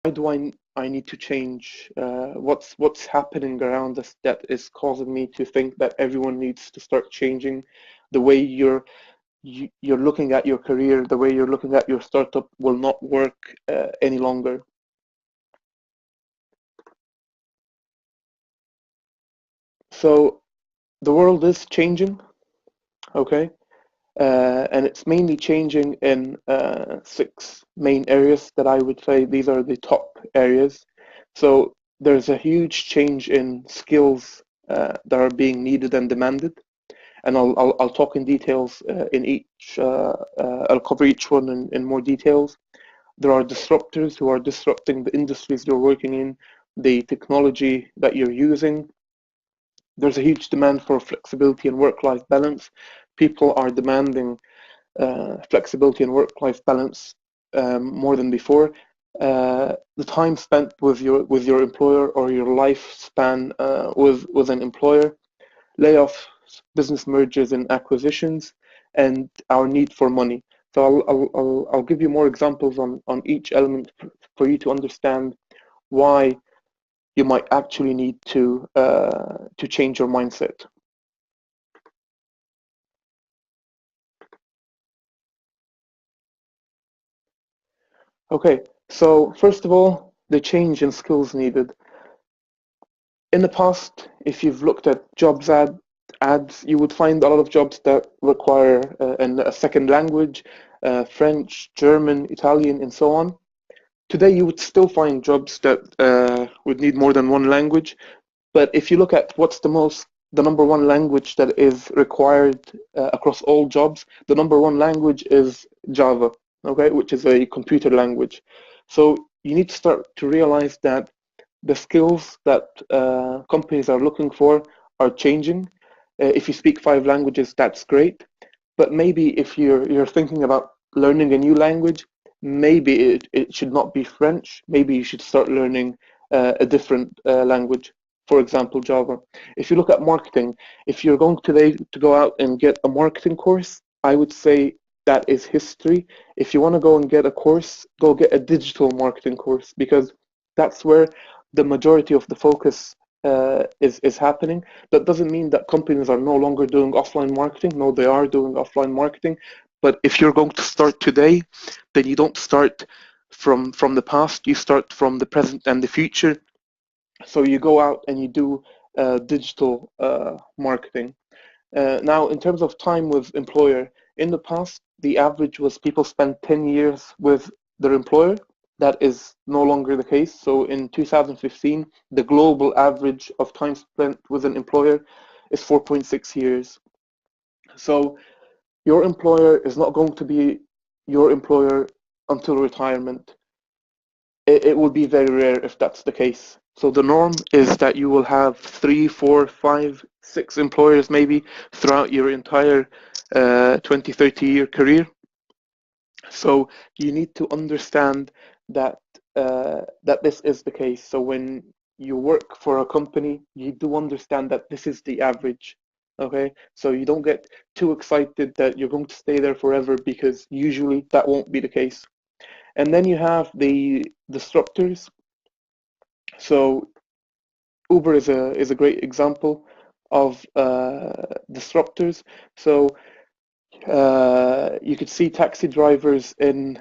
do I need to change? What's happening around us that is causing me to think that everyone needs to start changing the way you're looking at your career, the way you're looking at your startup will not work any longer. So the world is changing, okay? And it's mainly changing in six main areas that I would say these are the top areas. So there's a huge change in skills that are being needed and demanded, and I'll talk in details in each. I'll cover each one in more details. There are disruptors who are disrupting the industries you're working in, the technology that you're using. There's a huge demand for flexibility and work-life balance. People are demanding flexibility and work-life balance more than before. The time spent with your employer or your lifespan with an employer, layoffs, business mergers and acquisitions, and our need for money. So I'll give you more examples on each element for you to understand why you might actually need to change your mindset. Okay, so first of all, the change in skills needed. In the past, if you've looked at ads, you would find a lot of jobs that require a second language, French, German, Italian, and so on. Today, you would still find jobs that would need more than one language. But if you look at the number one language that is required across all jobs, the number one language is Java, okay, which is a computer language. So you need to start to realize that the skills that companies are looking for are changing. If you speak five languages, that's great. But maybe if you're thinking about learning a new language, maybe it should not be French. Maybe you should start learning a different language, for example, Java. If you look at marketing, if you're going today to go out and get a marketing course, I would say that is history. If you want to go and get a course, go get a digital marketing course because that's where the majority of the focus is happening. That doesn't mean that companies are no longer doing offline marketing. No, they are doing offline marketing. But if you're going to start today, then you don't start from the past. You start from the present and the future. So you go out and you do digital marketing. Now, in terms of time with employer, in the past, the average was people spend 10 years with their employer. That is no longer the case. So in 2015, the global average of time spent with an employer is 4.6 years. So your employer is not going to be your employer until retirement. It will be very rare if that's the case. So the norm is that you will have three, four, five, six employers maybe throughout your entire 20, 30-year career. So you need to understand that that this is the case. So when you work for a company, you do understand that this is the average. Okay, so you don't get too excited that you're going to stay there forever because usually that won't be the case. And then you have the disruptors. So Uber is a great example of disruptors. So you could see taxi drivers in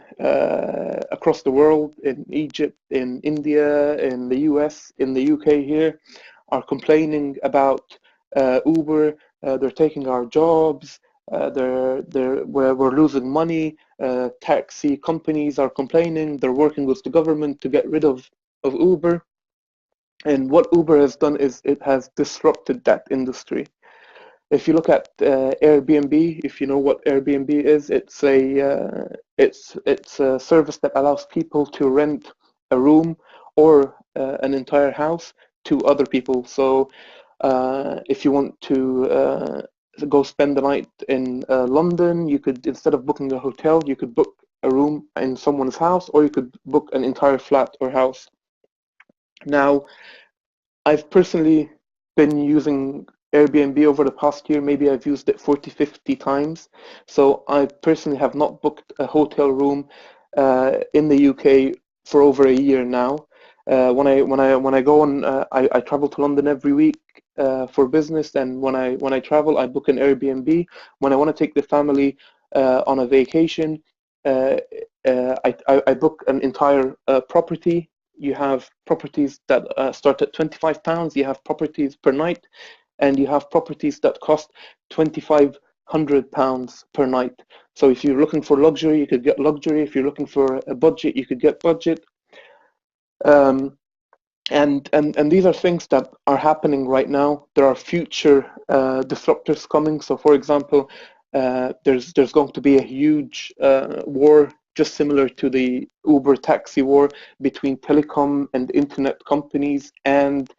across the world, in Egypt, in India, in the US, in the UK here, are complaining about Uber. They're taking our jobs. We're losing money. Taxi companies are complaining. They're working with the government to get rid of Uber. And what Uber has done is it has disrupted that industry. If you look at Airbnb, if you know what Airbnb is, it's a service that allows people to rent a room or an entire house to other people. So if you want to go spend the night in London, you could, instead of booking a hotel, you could book a room in someone's house, or you could book an entire flat or house. Now, I've personally been using Airbnb over the past year. Maybe I've used it 40, 50 times. So I personally have not booked a hotel room in the UK for over a year now. When I go on, I travel to London every week for business, and when I travel, I book an Airbnb. When I want to take the family on a vacation, uh, I book an entire property. You have properties that start at £25. You have properties per night, and you have properties that cost £2,500 per night. So if you're looking for luxury, you could get luxury. If you're looking for a budget, you could get budget. Um, and these are things that are happening right now. There are future disruptors coming. So, for example, there's going to be a huge war, just similar to the Uber taxi war, between telecom and internet companies and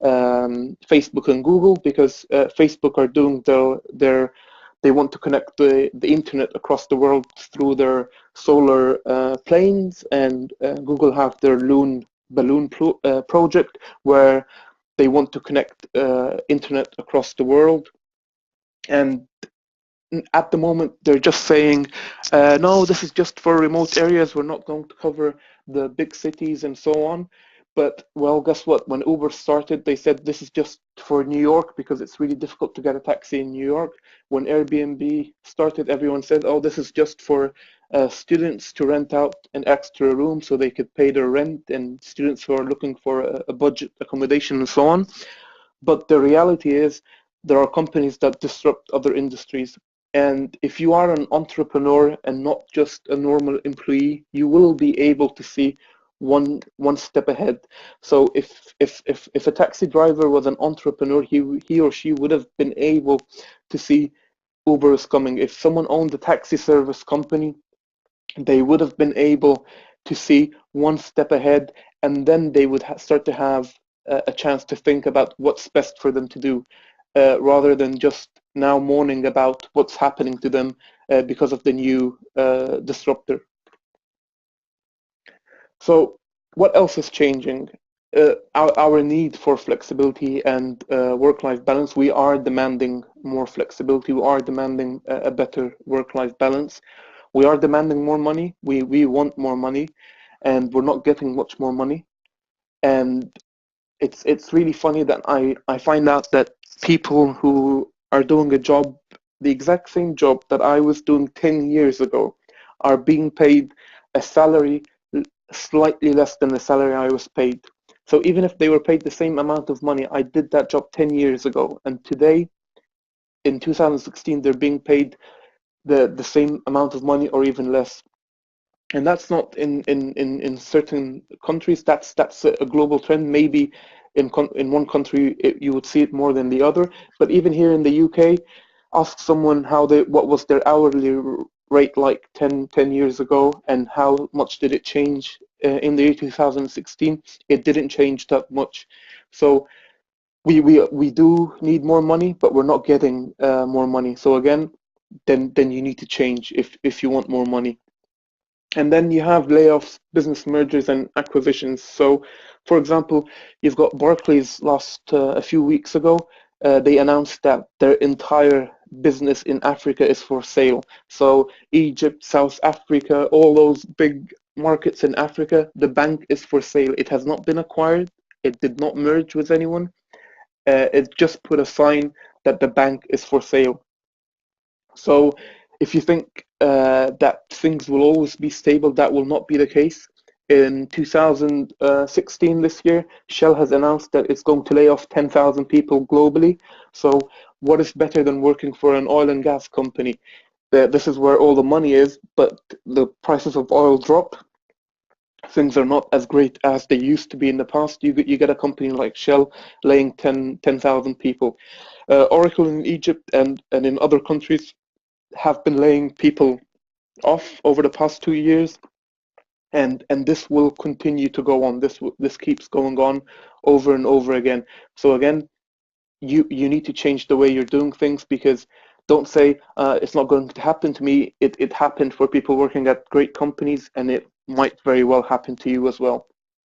Facebook and Google, because Facebook are doing they want to connect the internet across the world through their solar planes, and Google have their Loon balloon project, where they want to connect internet across the world. And at the moment, they're just saying, no, this is just for remote areas. We're not going to cover the big cities and so on. But, well, guess what? When Uber started, they said this is just for New York because it's really difficult to get a taxi in New York. When Airbnb started, everyone said, oh, this is just for students to rent out an extra room so they could pay their rent, and students who are looking for a budget accommodation and so on. But the reality is there are companies that disrupt other industries. And if you are an entrepreneur and not just a normal employee, you will be able to see one step ahead. So if a taxi driver was an entrepreneur, he or she would have been able to see Uber is coming. If someone owned a taxi service company, they would have been able to see one step ahead, and then they would start to have a chance to think about what's best for them to do, rather than just now mourning about what's happening to them because of the new disruptor. So what else is changing? Our need for flexibility and work-life balance. We are demanding more flexibility. We are demanding a better work-life balance. We are demanding more money. We want more money, and we're not getting much more money. And it's really funny that I find out that people who are doing a job, the exact same job that I was doing 10 years ago, are being paid a salary slightly less than the salary I was paid. So even if they were paid the same amount of money, I did that job 10 years ago, and today in 2016 they're being paid the same amount of money or even less. And that's not in certain countries. That's a global trend. Maybe in one country you would see it more than the other. But even here in the UK, ask someone what was their hourly rate like 10 years ago, and how much did it change in the year 2016. It didn't change that much. So we do need more money, but we're not getting more money. So again, then you need to change if you want more money. And then you have layoffs, business mergers, and acquisitions. So, for example, you've got Barclays a few weeks ago. They announced that their entire business in Africa is for sale. So Egypt, South Africa, all those big markets in Africa, the bank is for sale. It has not been acquired. It did not merge with anyone. It just put a sign that the bank is for sale. So if you think that things will always be stable, that will not be the case. In 2016, this year, Shell has announced that it's going to lay off 10,000 people globally. So what is better than working for an oil and gas company? This is where all the money is, but the prices of oil drop. Things are not as great as they used to be in the past. You get a company like Shell laying 10,000 people. Oracle in Egypt and in other countries have been laying people off over the past 2 years, and this will continue to go on. This keeps going on over and over again. So again, you need to change the way you're doing things, because don't say it's not going to happen to me. It happened for people working at great companies, and it might very well happen to you as well.